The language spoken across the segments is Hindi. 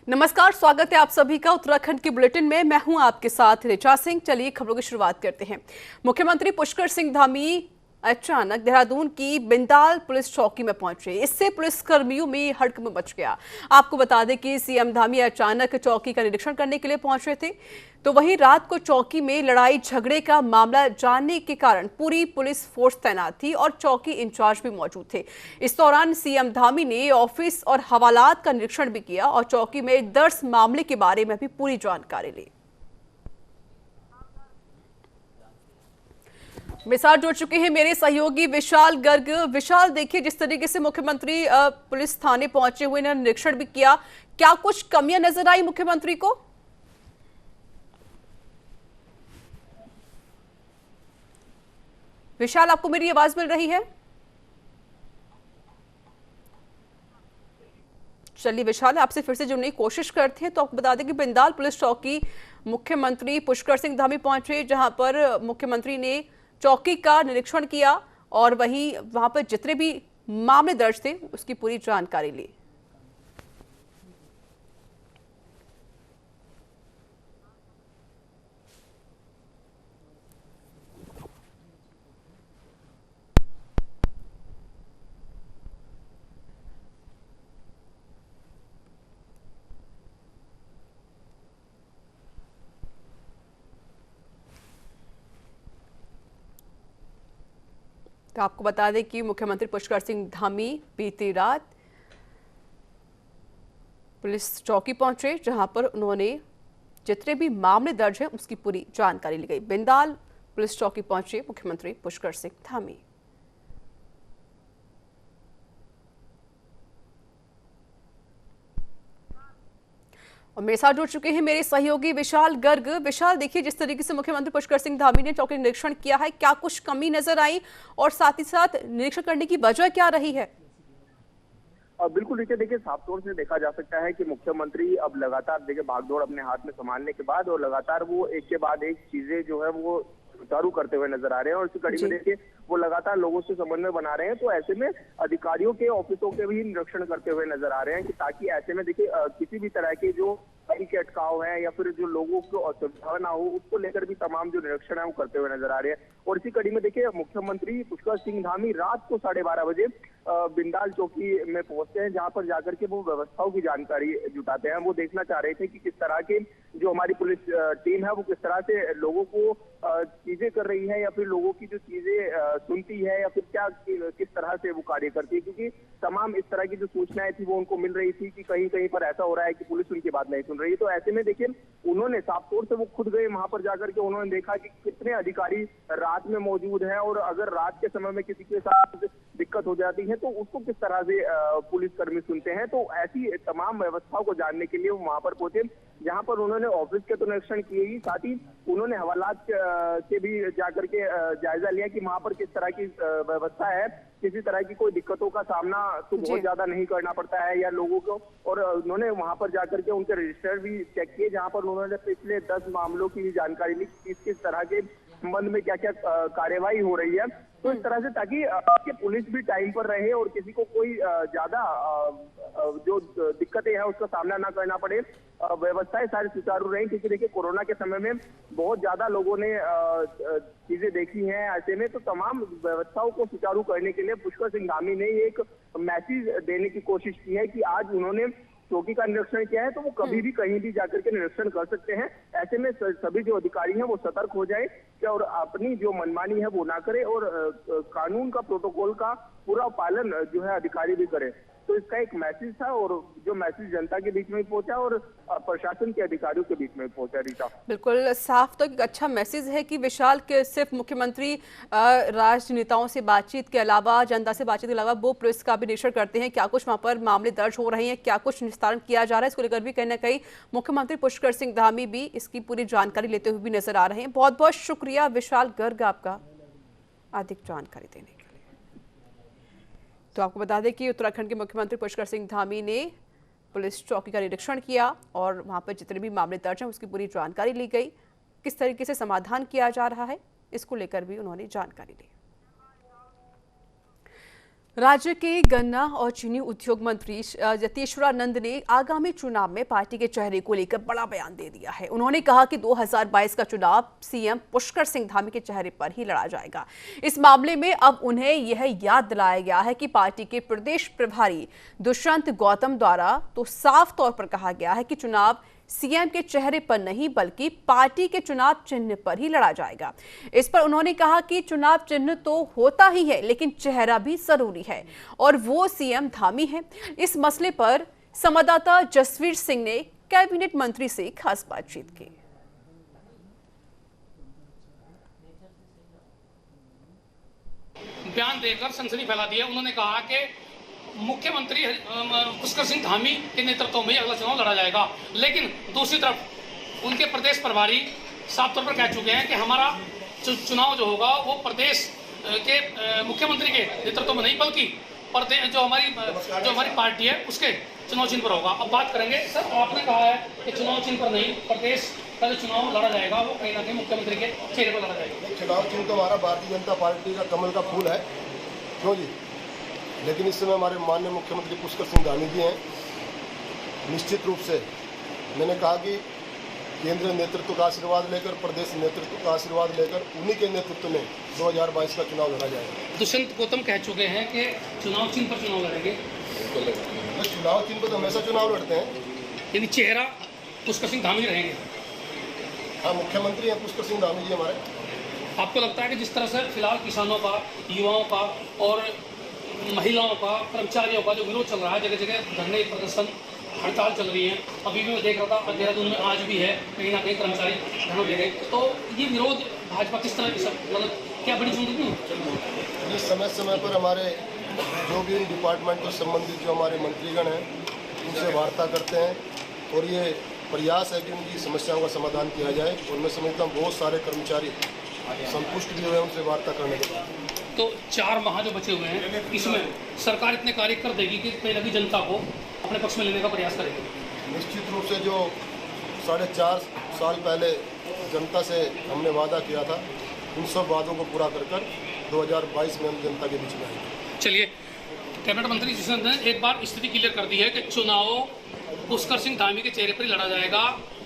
नमस्कार, स्वागत है आप सभी का उत्तराखंड के बुलेटिन में। मैं हूं आपके साथ ऋचा सिंह। चलिए खबरों की शुरुआत करते हैं। मुख्यमंत्री पुष्कर सिंह धामी अचानक देहरादून की बिंदाल पुलिस चौकी में पहुंचे। इससे पुलिस कर्मियों में हड़कंप मच गया। आपको बता दें कि सीएम धामी अचानक चौकी का निरीक्षण करने के लिए पहुंच रहे थे, तो वहीं रात को चौकी में लड़ाई झगड़े का मामला जानने के कारण पूरी पुलिस फोर्स तैनात थी और चौकी इंचार्ज भी मौजूद थे। इस दौरान सीएम धामी ने ऑफिस और हवालात का निरीक्षण भी किया और चौकी में दर्ज मामले के बारे में भी पूरी जानकारी ली। मेरे साथ जुड़ चुके हैं मेरे सहयोगी विशाल गर्ग। विशाल, देखिए जिस तरीके से मुख्यमंत्री पुलिस थाने पहुंचे हुए ने निरीक्षण भी किया, क्या कुछ कमियां नजर आई मुख्यमंत्री को? विशाल, आपको मेरी आवाज मिल रही है? चलिए विशाल, आपसे फिर से जुड़ने की कोशिश करते हैं। तो आपको बता दें कि बिंदाल पुलिस चौकी मुख्यमंत्री पुष्कर सिंह धामी पहुंचे, जहां पर मुख्यमंत्री ने चौकी का निरीक्षण किया और वहीं वहां पर जितने भी मामले दर्ज थे उसकी पूरी जानकारी ली। तो आपको बता दें कि मुख्यमंत्री पुष्कर सिंह धामी बीती रात पुलिस चौकी पहुंचे, जहां पर उन्होंने जितने भी मामले दर्ज हैं उसकी पूरी जानकारी ली गई। बिंदाल पुलिस चौकी पहुंचे मुख्यमंत्री पुष्कर सिंह धामी। और मेरे साथ जुड़ चुके हैं मेरे सहयोगी विशाल गर्ग। विशाल, देखिए जिस तरीके से मुख्यमंत्री पुष्कर सिंह धामी ने चौकी निरीक्षण किया है, क्या कुछ कमी नजर आई और साथ ही साथ निरीक्षण करने की वजह क्या रही है? बिल्कुल देखिए साफ तौर से देखा जा सकता है कि मुख्यमंत्री अब लगातार देखिए भागदौड़ अपने हाथ में संभालने के बाद और लगातार वो एक के बाद एक चीजें जो है वो सुचारू करते हुए नजर आ रहे हैं और इसी कड़ी में देखिए वो लगातार लोगों से समन्वय बना रहे हैं। तो ऐसे में अधिकारियों के ऑफिसों के भी निरीक्षण करते हुए नजर आ रहे हैं कि ताकि ऐसे में देखिए किसी भी तरह के जो गाड़ी के अटकाव है या फिर जो लोगों को असुविधा ना हो उसको लेकर भी तमाम जो निरीक्षण है वो करते हुए नजर आ रहे हैं। और इसी कड़ी में देखिए मुख्यमंत्री पुष्कर सिंह धामी रात को 12:30 बजे बिंदाल चौकी में पहुंचते हैं, जहां पर जाकर के वो व्यवस्थाओं की जानकारी जुटाते हैं। वो देखना चाह रहे थे कि किस तरह के जो हमारी पुलिस टीम है वो किस तरह से लोगों को चीजें कर रही है या फिर लोगों की जो चीजें सुनती है या फिर क्या किस तरह से वो कार्य करती है, क्योंकि तमाम इस तरह की जो सूचनाएं थी वो उनको मिल रही थी कि कहीं कहीं पर ऐसा हो रहा है कि पुलिस उनकी बात नहीं सुन रही है। तो ऐसे में देखिए उन्होंने साफ तौर से वो खुद गए वहां पर जाकर के उन्होंने देखा कि कितने अधिकारी रात में मौजूद हैं और अगर रात के समय में किसी के साथ दिक्कत हो जाती है तो उसको किस तरह से पुलिस कर्मी सुनते हैं। तो ऐसी तमाम व्यवस्थाओं को जानने के लिए वो वहां पर पहुंचे, जहां पर उन्होंने ऑफिस के तो निरीक्षण किए ही, साथ ही उन्होंने हवालात के भी जाकर के जायजा लिया कि वहां पर किस तरह की व्यवस्था है, किसी तरह की कोई दिक्कतों का सामना तो बहुत ज्यादा नहीं करना पड़ता है या लोगों को। और उन्होंने वहां पर जाकर के उनके रजिस्टर भी चेक किए, जहां पर उन्होंने पिछले 10 मामलों की जानकारी ली, किस तरह के संबंध में क्या क्या कार्यवाही हो रही है। तो इस तरह से ताकि पुलिस भी टाइम पर रहे और किसी को कोई ज्यादा जो दिक्कतें हैं उसका सामना ना करना पड़े, व्यवस्थाएं सारी सुचारू रही। क्योंकि देखिए कोरोना के समय में बहुत ज्यादा लोगों ने चीजें देखी हैं, ऐसे में तो तमाम व्यवस्थाओं को सुचारू करने के लिए पुष्कर सिंह धामी ने एक मैसेज देने की कोशिश की है कि आज उन्होंने चौकी का निरीक्षण किया है तो वो कभी भी कहीं भी जाकर के निरीक्षण कर सकते हैं। ऐसे में सभी जो अधिकारी हैं वो सतर्क हो जाए और अपनी जो मनमानी है वो ना करे और कानून का प्रोटोकॉल का पूरा पालन जो है अधिकारी भी करे। तो इसका एक मैसेज था और जो मैसेज जनता के बीच में पहुंचा और प्रशासन के अधिकारियों के बीच में पहुंचा। रीता, बिल्कुल साफ तो एक अच्छा मैसेज है कि विशाल के सिर्फ मुख्यमंत्री राजनेताओं से बातचीत के अलावा, जनता से बातचीत के अलावा वो पुलिस का भी निरीक्षण करते हैं, क्या कुछ वहां पर मामले दर्ज हो रहे हैं, क्या कुछ निस्तारण किया जा रहा है। इसको लेकर भी कहीं ना कहीं मुख्यमंत्री पुष्कर सिंह धामी भी इसकी पूरी जानकारी लेते हुए भी नजर आ रहे हैं। बहुत बहुत शुक्रिया विशाल गर्ग आपका अधिक जानकारी देने के लिए। तो आपको बता दें कि उत्तराखंड के मुख्यमंत्री पुष्कर सिंह धामी ने पुलिस चौकी का निरीक्षण किया और वहां पर जितने भी मामले दर्ज हैं उसकी पूरी जानकारी ली गई। किस तरीके से समाधान किया जा रहा है इसको लेकर भी उन्होंने जानकारी ली। राज्य के गन्ना और चीनी उद्योग मंत्री यतीश्वरानंद ने आगामी चुनाव में पार्टी के चेहरे को लेकर बड़ा बयान दे दिया है। उन्होंने कहा कि 2022 का चुनाव सीएम पुष्कर सिंह धामी के चेहरे पर ही लड़ा जाएगा। इस मामले में अब उन्हें यह याद दिलाया गया है कि पार्टी के प्रदेश प्रभारी दुष्यंत गौतम द्वारा तो साफ तौर पर कहा गया है कि चुनाव सीएम के चेहरे पर नहीं बल्कि पार्टी के चुनाव चिन्ह पर ही लड़ा जाएगा। इस पर उन्होंने कहा कि चुनाव चिन्ह तो होता ही है लेकिन चेहरा भी जरूरी है और वो सीएम धामी है। इस मसले पर संवाददाता जसवीर सिंह ने कैबिनेट मंत्री से खास बातचीत की। बयान देकर सनसनी फैला दिया। उन्होंने कहा कि मुख्यमंत्री पुष्कर सिंह धामी के नेतृत्व में अगला चुनाव लड़ा जाएगा, लेकिन दूसरी तरफ उनके प्रदेश प्रभारी साफ तौर पर कह चुके हैं कि हमारा चुनाव जो होगा वो प्रदेश के मुख्यमंत्री के नेतृत्व में नहीं बल्कि जो हमारी पार्टी है उसके चुनाव चिन्ह पर होगा। अब बात करेंगे सर, आपने कहा है कि चुनाव चिन्ह पर नहीं, प्रदेश का जो चुनाव लड़ा जाएगा वो कहीं ना कहीं मुख्यमंत्री के चेहरे पर लड़ा जाएगा। चुनाव चिन्ह तो हमारा भारतीय जनता पार्टी का कमल का फूल है, क्यों जी, लेकिन इस समय हमारे माननीय मुख्यमंत्री पुष्कर सिंह धामी जी हैं। निश्चित रूप से मैंने कहा कि केंद्रीय नेतृत्व का आशीर्वाद लेकर, प्रदेश नेतृत्व का आशीर्वाद लेकर उन्हीं के नेतृत्व में 2022 का चुनाव लड़ा जाएगा। दुष्यंत गौतम कह चुके हैं कि चुनाव चिन्ह पर चुनाव लड़ेंगे। चुनाव चिन्ह पर तो हमेशा चुनाव लड़ते हैं, यानी चेहरा पुष्कर सिंह धामी रहेंगे। हाँ, मुख्यमंत्री हैं पुष्कर सिंह धामी जी हमारे। आपको लगता है कि जिस तरह से फिलहाल किसानों का, युवाओं का और महिलाओं का, कर्मचारियों का जो विरोध चल रहा है, जगह जगह धरने प्रदर्शन हड़ताल चल रही है, अभी भी मैं देख रहा था देहरादून में आज भी है, कहीं ना कहीं कर्मचारी धरना दे रहे, तो ये विरोध भाजपा किस तरह की मतलब क्या बड़ी चुनौती है? ये समय समय पर हमारे जो भी डिपार्टमेंट से संबंधित जो हमारे मंत्रीगण हैं उनसे वार्ता करते हैं और ये प्रयास है कि उनकी समस्याओं का समाधान किया जाए। और मैं समझता हूँ बहुत सारे कर्मचारी संतुष्ट भी हुए उनसे वार्ता करने के बाद। तो 4 माह जो बचे हुए हैं इसमें सरकार इतने कार्य कर देगी कि कहीं ना कहीं जनता को अपने पक्ष में लेने का प्रयास करेगी। निश्चित रूप से जो 4.5 साल पहले जनता से हमने वादा किया था उन सब वादों को पूरा कर 2022 में हम जनता के बीच में आएंगे। चलिए, कैबिनेट मंत्री दुष्यंत ने एक बार स्थिति क्लियर कर दी है कि चुनाव पुष्कर सिंह धामी के चेहरे पर ही लड़ा जाएगा,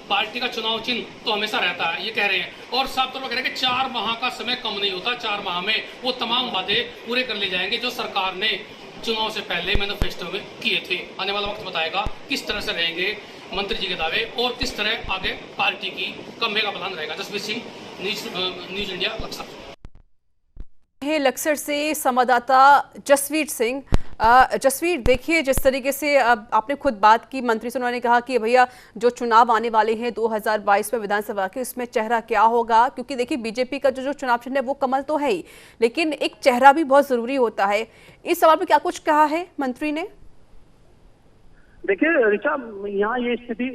पार्टी का चुनाव चिन्ह तो हमेशा रहता है, ये कह रहे हैं। और साफ तौर पर कह रहे हैं कि 4 माह का समय कम नहीं होता, 4 माह में वो तमाम वादे पूरे कर ले जाएंगे जो सरकार ने चुनाव से पहले मैनिफेस्टो में किए थे। आने वाला वक्त बताएगा किस तरह से रहेंगे मंत्री जी के दावे और किस तरह आगे पार्टी की कम का प्लान रहेगा। Jasvir Singh, news India, Laksar. लक्सर से संवाददाता जसवीर सिंह। जसवीर, देखिए जिस तरीके से आपने खुद बात की मंत्री से, उन्होंने कहा कि भैया जो चुनाव आने वाले हैं 2022 में विधानसभा के, उसमें चेहरा क्या होगा, क्योंकि देखिए बीजेपी का जो चुनाव चिन्ह है वो कमल तो है ही, लेकिन एक चेहरा भी बहुत जरूरी होता है। इस सवाल पर क्या कुछ कहा है मंत्री ने? देखिए ऋचा, यहाँ ये स्थिति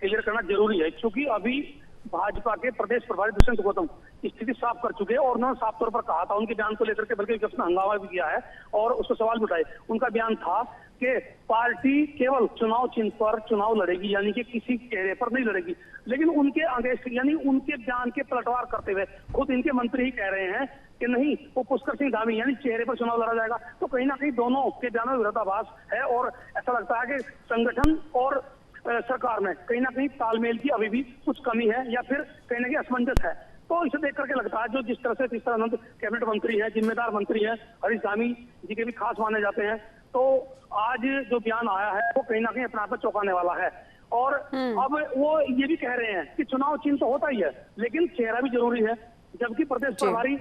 क्लियर करना जरूरी है क्योंकि अभी भाजपा के प्रदेश प्रभारी दुष्यंत गौतम स्थिति साफ कर चुके हैं और उन्होंने साफ तौर पर कहा था उनके बयान को लेकर के, बल्कि विपक्ष ने हंगामा भी किया है और उसको सवाल भी उठाए। उनका बयान था कि पार्टी केवल चुनाव चिन्ह पर चुनाव लड़ेगी, यानी कि किसी चेहरे पर नहीं लड़ेगी। लेकिन उनके अगेंस्ट, यानी उनके बयान के पलटवार करते हुए खुद इनके मंत्री ही कह रहे हैं कि नहीं, वो पुष्कर सिंह धामी यानी चेहरे पर चुनाव लड़ा जाएगा। तो कहीं ना कहीं दोनों के बयान में विरोधाभास है और ऐसा लगता है कि संगठन और सरकार में कहीं ना कहीं तालमेल की अभी भी कुछ कमी है या फिर कहीं ना कहीं असमंजस है। तो इसे देख करके लगता है जो जिस तरह से तीसरानंद कैबिनेट मंत्री है, जिम्मेदार मंत्री है, हरीश धामी जी के भी खास माने जाते हैं, तो आज जो बयान आया है वो कहीं ना कहीं अपने आप में चौंकाने वाला है। और अब वो ये भी कह रहे हैं कि चुनाव चिन्ह तो होता ही है लेकिन चेहरा भी जरूरी है, जबकि प्रदेश प्रभारी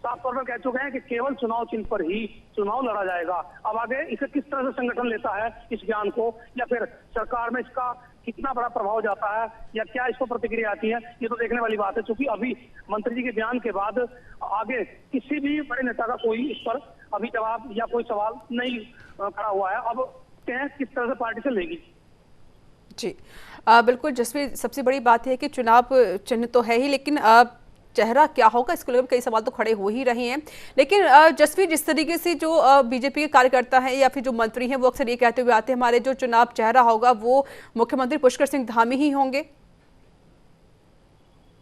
साफ तौर पर कह चुके हैं कि केवल चुनाव चिन्ह पर ही चुनाव लड़ा जाएगा। अब आगे इसे किस तरह से संगठन लेता है इस बयान को, या फिर सरकार में इसका कितना बड़ा प्रभाव जाता है या क्या इसको प्रतिक्रिया आती है, ये तो देखने वाली बात है। क्योंकि अभी मंत्री जी के बयान के बाद आगे किसी भी बड़े नेता का कोई इस पर अभी जवाब या कोई सवाल नहीं खड़ा हुआ है। अब किस तरह से पार्टी से लेगी। जी बिल्कुल जसवीर, सबसे बड़ी बात है कि चुनाव चिन्ह तो है ही, लेकिन चेहरा क्या होगा इसको लेकर कई सवाल तो खड़े हो ही रहे हैं। लेकिन जसवीर, जिस तरीके से जो बीजेपी के कार्यकर्ता हैं या फिर जो मंत्री हैं वो अक्सर ये कहते हुए आते हैं हमारे जो चुनाव चेहरा होगा वो मुख्यमंत्री पुष्कर सिंह धामी ही होंगे।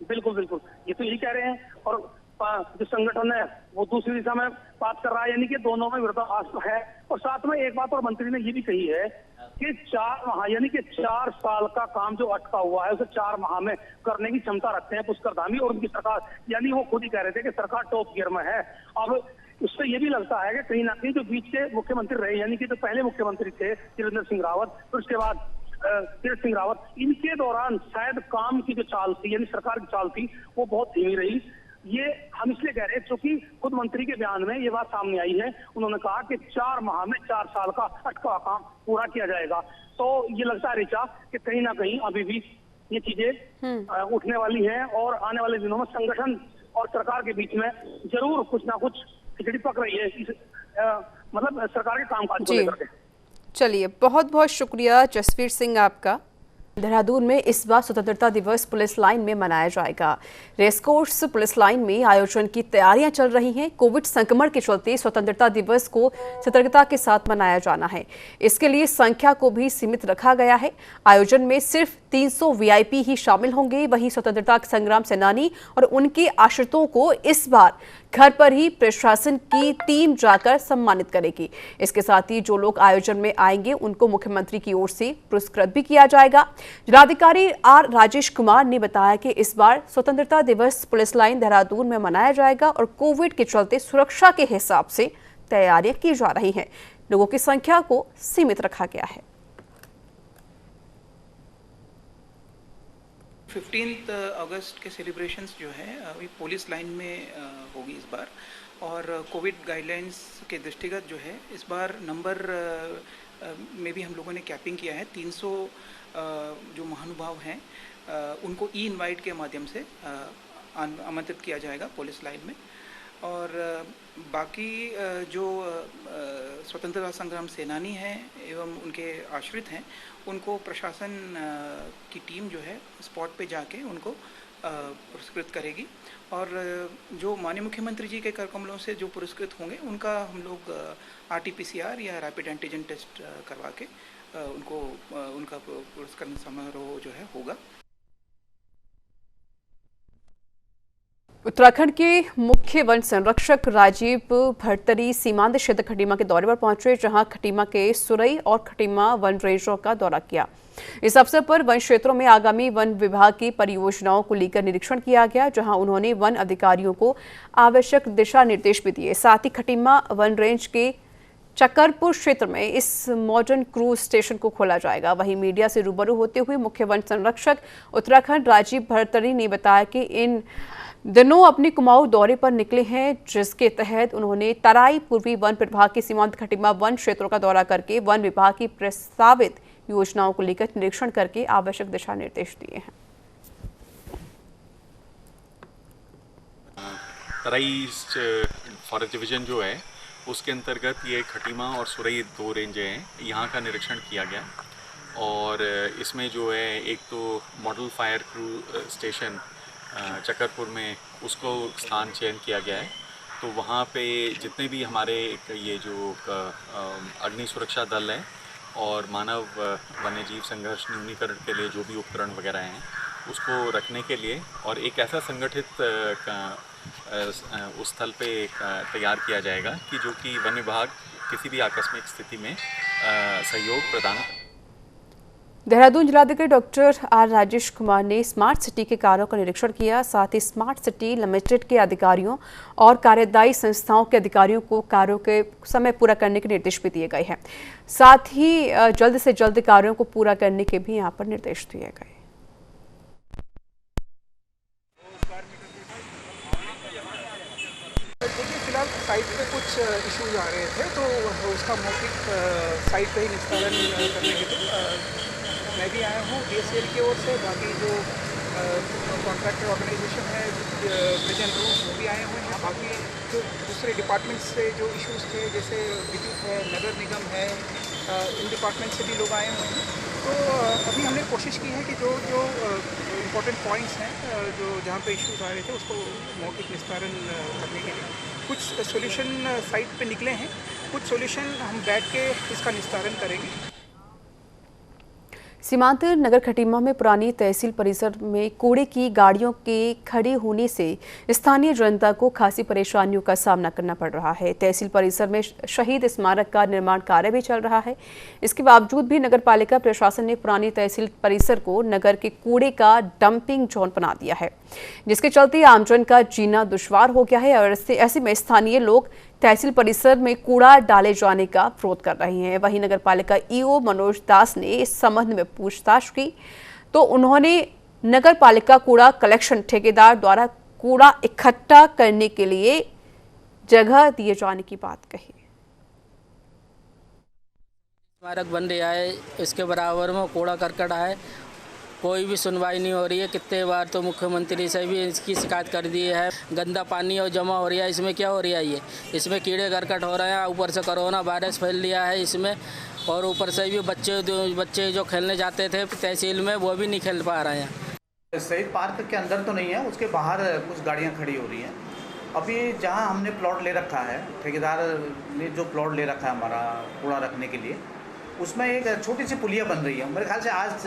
बिल्कुल बिल्कुल, ये तो यही कह रहे हैं और जो संगठन है वो दूसरी दिशा में बात कर रहा है, यानी कि दोनों में विरोधाभास है। और साथ में एक बात और मंत्री ने ये भी कही है कि 4 माह यानी कि 4 साल का काम जो अटका हुआ है उसे 4 माह में करने की क्षमता रखते हैं पुष्कर धामी और उनकी सरकार। यानी वो खुद ही कह रहे थे कि सरकार टॉप गियर में है। अब उससे ये भी लगता है कि कहीं ना कहीं जो बीच के मुख्यमंत्री रहे, यानी कि जो पहले मुख्यमंत्री थे त्रिवेंद्र सिंह रावत, फिर उसके बाद तीरथ सिंह रावत, इनके दौरान शायद काम की जो चाल थी, यानी सरकार की चाल थी, वो बहुत धीमी रही। ये हम इसलिए कह रहे हैं क्योंकि खुद मंत्री के बयान में ये बात सामने आई है। उन्होंने कहा कि 4 माह में 4 साल का अटका काम पूरा किया जाएगा। तो ये लगता है ऋचा कि कहीं ना कहीं अभी भी ये चीजें उठने वाली हैं और आने वाले दिनों में संगठन और सरकार के बीच में जरूर कुछ ना कुछ खिचड़ी पक रही है मतलब सरकार के कामकाज को लेकर के। चलिए, बहुत बहुत शुक्रिया जसवीर सिंह आपका। देहरादून में इस बार स्वतंत्रता दिवस पुलिस लाइन में मनाया जाएगा। रेसकोर्स पुलिस लाइन में आयोजन की तैयारियां चल रही हैं। कोविड संक्रमण के चलते स्वतंत्रता दिवस को सतर्कता के साथ मनाया जाना है। इसके लिए संख्या को भी सीमित रखा गया है। आयोजन में सिर्फ 300 वीआईपी ही शामिल होंगे। वहीं स्वतंत्रता संग्राम सेनानी और उनके आश्रितों को इस बार घर पर ही प्रशासन की टीम जाकर सम्मानित करेगी। इसके साथ ही जो लोग आयोजन में आएंगे उनको मुख्यमंत्री की ओर से पुरस्कृत भी किया जाएगा। जिलाधिकारी आर राजेश कुमार ने बताया कि इस बार स्वतंत्रता दिवस पुलिस लाइन देहरादून में मनाया जाएगा और कोविड के चलते सुरक्षा के हिसाब से तैयारियां की जा रही हैं। लोगों की संख्या को सीमित रखा गया है। 15 अगस्त के सेलिब्रेशंस जो है अभी पुलिस लाइन में होगी इस बार। और कोविड गाइडलाइंस के दृष्टिगत जो है इस बार नंबर में भी हम लोगों ने कैपिंग किया है। 300 जो महानुभाव हैं उनको ई इनवाइट के माध्यम से आमंत्रित किया जाएगा पुलिस लाइन में। और बाकी जो स्वतंत्रता संग्राम सेनानी हैं एवं उनके आश्रित हैं उनको प्रशासन की टीम जो है स्पॉट पे जाके उनको पुरस्कृत करेगी। और जो माननीय मुख्यमंत्री जी के करकमलों से जो पुरस्कृत होंगे उनका हम लोग RT-PCR या रैपिड एंटीजन टेस्ट करवा के उनको उनका पुरस्कृत समारोह जो है होगा। उत्तराखंड के मुख्य वन संरक्षक राजीव भरतरी सीमांत क्षेत्र खटीमा के दौरे पर पहुंचे, जहां खटीमा के सुरई और खटीमा वन रेंजों का दौरा किया। इस अवसर पर वन क्षेत्रों में आगामी वन विभाग की परियोजनाओं को लेकर निरीक्षण किया गया, जहां उन्होंने वन अधिकारियों को आवश्यक दिशा निर्देश भी दिए। साथ ही खटीमा वन रेंज के चकरपुर क्षेत्र में इस मॉडर्न क्रूज स्टेशन को खोला जाएगा। वहीं मीडिया से रूबरू होते हुए मुख्य वन संरक्षक उत्तराखंड राजीव भरतरी ने बताया कि इन दिनों अपने कुमाऊं दौरे पर निकले हैं, जिसके तहत उन्होंने तराई पूर्वी वन प्रभाग के सीमांत खटीमा वन क्षेत्रों का दौरा करके वन विभाग की प्रस्तावित योजनाओं को लेकर निरीक्षण करके आवश्यक दिशा निर्देश दिए हैं। तराई फॉरेस्ट डिवीजन जो है उसके अंतर्गत ये खटीमा और सुरई 2 रेंजें हैं, यहाँ का निरीक्षण किया गया। और इसमें जो है एक तो model fire crew station Chakarpur में उसको स्थान चयन किया गया है। तो वहाँ पे जितने भी हमारे ये जो अग्नि सुरक्षा दल हैं और मानव वन्यजीव संघर्ष न्यूनीकरण के लिए जो भी उपकरण वगैरह हैं उसको रखने के लिए और एक ऐसा संगठित उस स्थल पे तैयार किया जाएगा कि जो कि वन विभाग किसी भी आकस्मिक स्थिति में सहयोग प्रदान। देहरादून जिलाधिकारी डॉक्टर आर राजेश कुमार ने स्मार्ट सिटी के कार्यों का निरीक्षण किया। साथ ही स्मार्ट सिटी लिमिटेड के अधिकारियों और कार्यदायी संस्थाओं के अधिकारियों को कार्यों के समय पूरा करने के निर्देश भी दिए गए हैं। साथ ही जल्द से जल्द कार्यों को पूरा करने के भी यहाँ पर निर्देश दिए गए। फिलहाल साइट पे कुछ इश्यूज आ रहे थे तो उसका मौखिक साइट पे ही निस्तारण करने के लिए मैं भी आया हूँ DSL की ओर से। बाकी जो कॉन्ट्रैक्टर ऑर्गेनाइजेशन है प्रेजेंट वो भी आए हुए हैं। बाकी जो दूसरे डिपार्टमेंट से जो इश्यूज थे जैसे विद्युत है, नगर निगम है, इन डिपार्टमेंट से भी लोग आए हुए हैं। तो अभी हमने कोशिश की है कि जो जो इम्पोर्टेंट पॉइंट्स हैं जो जहाँ पे इश्यूज आ रहे थे उसको मौखिक निस्तारण करने के लिए कुछ सॉल्यूशन साइट पे निकले हैं। कुछ सॉल्यूशन हम बैठ के इसका निस्तारण करेंगे। सीमांत नगर खटीमा में पुरानी तहसील परिसर में कूड़े की गाड़ियों के खड़े होने से स्थानीय जनता को खासी परेशानियों का सामना करना पड़ रहा है। तहसील परिसर में शहीद स्मारक का निर्माण कार्य भी चल रहा है। इसके बावजूद भी नगरपालिका प्रशासन ने पुरानी तहसील परिसर को नगर के कूड़े का डंपिंग जोन बना दिया है, जिसके चलते आमजन का जीना दुश्वार हो गया है और ऐसे में स्थानीय लोग तहसील परिसर में कूड़ा डाले जाने का विरोध कर रहे हैं। वहीं नगरपालिका ईओ मनोज दास ने इस संबंध में पूछताछ की तो उन्होंने नगरपालिका कूड़ा कलेक्शन ठेकेदार द्वारा कूड़ा इकट्ठा करने के लिए जगह दिए जाने की बात कही। स्मारक बन रहा है, इसके बराबर में कूड़ा करकट है, कोई भी सुनवाई नहीं हो रही है। कितने बार तो मुख्यमंत्री से भी इसकी शिकायत कर दी है। गंदा पानी और जमा हो रहा है, इसमें क्या हो रहा है? इसमें कीड़े करकट हो रहे हैं, ऊपर से कोरोना वायरस फैल लिया है इसमें, और ऊपर से भी बच्चे जो खेलने जाते थे तहसील में वो भी नहीं खेल पा रहे हैं। शहीद पार्क के अंदर तो नहीं है, उसके बाहर कुछ गाड़ियाँ खड़ी हो रही हैं। अभी जहाँ हमने प्लॉट ले रखा है, ठेकेदार ने जो प्लॉट ले रखा है हमारा कूड़ा रखने के लिए, उसमें एक छोटी सी पुलिया बन रही है। मेरे ख्याल से आज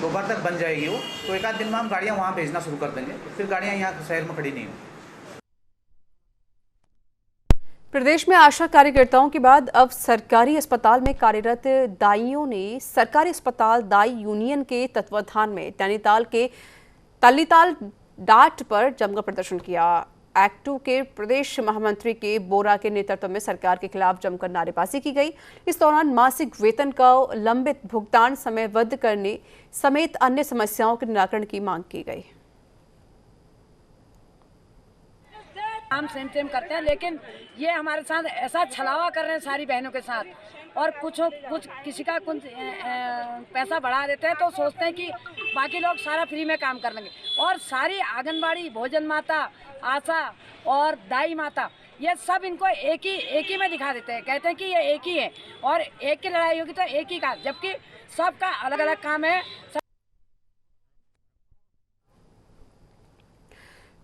दोपहर तक बन जाएगी वो, तो एक आध दिन में हम गाड़ियाँ वहाँ भेजना शुरू कर देंगे, फिर गाड़ियाँ यहाँ शहर में खड़ी नहीं होंगी। प्रदेश में आशा कार्यकर्ताओं के बाद अब सरकारी अस्पताल में कार्यरत दाइयों ने सरकारी अस्पताल दाई यूनियन के तत्वाधान में तालीताल डाट पर जमकर प्रदर्शन किया। एक्ट 2 के प्रदेश महामंत्री के बोरा के नेतृत्व में सरकार के खिलाफ जमकर नारेबाजी की गई। इस दौरान मासिक वेतन का लंबित भुगतान समयबद्ध करने समेत अन्य समस्याओं के निराकरण की मांग की गई। हम सेम करते हैं, लेकिन ये हमारे साथ ऐसा छलावा कर रहे हैं सारी बहनों के साथ, और कुछ किसी का कुछ पैसा बढ़ा देते हैं तो सोचते हैं कि बाकी लोग सारा फ्री में काम कर लेंगे, और सारी आंगनबाड़ी, भोजन माता, आशा और दाई माता, ये सब इनको एक ही में दिखा देते हैं। कहते हैं कि ये एक ही है और एक की लड़ाई होगी तो एक ही का, जबकि सबका अलग अलग काम है।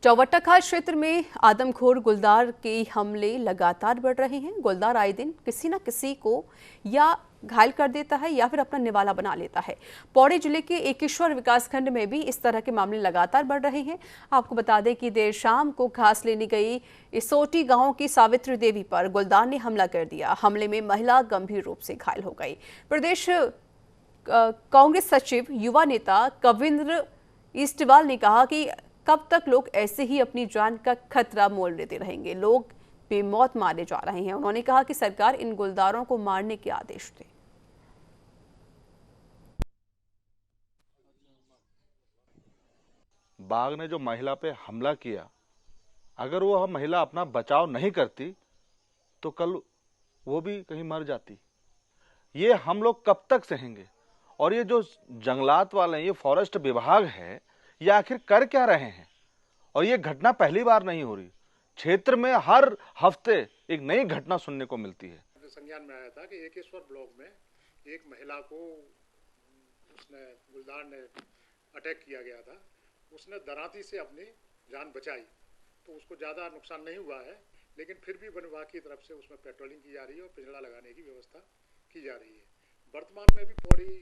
चौवट्टाखाल क्षेत्र में आदमखोर गुलदार के हमले लगातार बढ़ रहे हैं। गुलदार आए दिन किसी न किसी को या घायल कर देता है या फिर अपना निवाला बना लेता है। पौड़ी जिले के एकेश्वर विकासखंड में भी इस तरह के मामले लगातार बढ़ रहे हैं। आपको बता दें कि देर शाम को घास लेने गई इसोटी गांव की सावित्री देवी पर गुलदार ने हमला कर दिया। हमले में महिला गंभीर रूप से घायल हो गई। प्रदेश कांग्रेस सचिव युवा नेता कविंद्र ईस्टवाल ने कहा कि कब तक लोग ऐसे ही अपनी जान का खतरा मोल लेते रहेंगे, लोग बेमौत मारे जा रहे हैं। उन्होंने कहा कि सरकार इन गुलदारों को मारने के आदेश दे। बाघ ने जो महिला पे हमला किया, अगर वो महिला अपना बचाव नहीं करती तो कल वो भी कहीं मर जाती। ये हम लोग कब तक सहेंगे? और ये जो जंगलात वाले, ये फॉरेस्ट विभाग है, ये आखिर कर क्या रहे हैं? और ये घटना पहली बार नहीं हो रही, क्षेत्र में हर हफ्ते एक नई घटना सुनने को मिलती है। संज्ञान में आया था कि एकेश्वर ब्लॉक में एक महिला को गुलदार ने अटैक किया गया था। उसने दराती से अपनी जान बचाई, तो उसको ज़्यादा नुकसान नहीं हुआ है, लेकिन फिर भी वन विभाग की तरफ से उसमें पेट्रोलिंग की जा रही है और पिंजड़ा लगाने की व्यवस्था की जा रही है। वर्तमान में भी पौड़ी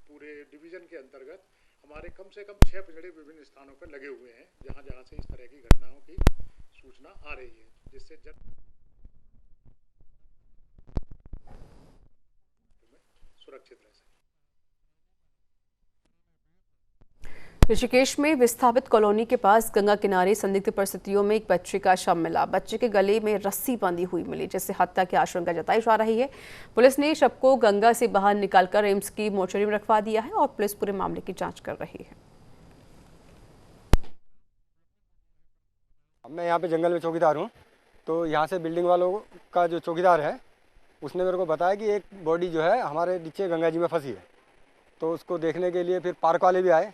पूरे डिवीजन के अंतर्गत हमारे कम से कम 6 पिंजड़े विभिन्न स्थानों पर लगे हुए हैं, जहां से इस तरह की घटनाओं की सूचना आ रही है, जिससे सुरक्षित रह सके। ऋषिकेश में विस्थापित कॉलोनी के पास गंगा किनारे संदिग्ध परिस्थितियों में एक बच्चे का शव मिला। बच्चे के गले में रस्सी बंधी हुई मिली, जिससे हत्या की आशंका जताई जा रही है। पुलिस ने शव को गंगा से बाहर निकालकर एम्स की मोर्चरी में रखवा दिया है और पुलिस पूरे मामले की जांच कर रही है। मैं यहाँ पे जंगल में चौकीदार हूँ, तो यहाँ से बिल्डिंग वालों का जो चौकीदार है उसने मेरे को बताया कि एक बॉडी जो है हमारे नीचे गंगा जी में फंसी है। तो उसको देखने के लिए फिर पार्क वाले भी आए,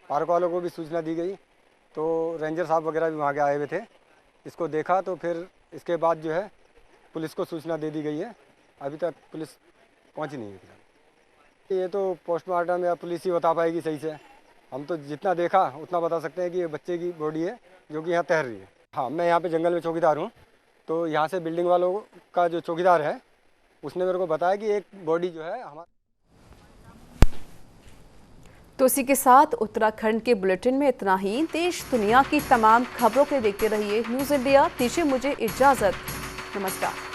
पार्क वालों को भी सूचना दी गई, तो रेंजर साहब वगैरह भी वहाँ के आए हुए थे। इसको देखा तो फिर इसके बाद जो है पुलिस को सूचना दे दी गई है। अभी तक पुलिस पहुँची नहीं है। ये तो पोस्टमार्टम या पुलिस ही बता पाएगी सही से। हम तो जितना देखा उतना बता सकते हैं कि ये बच्चे की बॉडी है जो कि यहाँ तैर रही है। हाँ, मैं यहाँ पे जंगल में चौकीदार हूँ, तो यहाँ से बिल्डिंग वालों का जो चौकीदार है उसने मेरे को बताया कि एक बॉडी जो है हमारा तो इसी के साथ उत्तराखंड के बुलेटिन में इतना ही। देश दुनिया की तमाम खबरों के लिए देखते रहिए न्यूज़ इंडिया। दीजिए मुझे इजाजत। नमस्कार।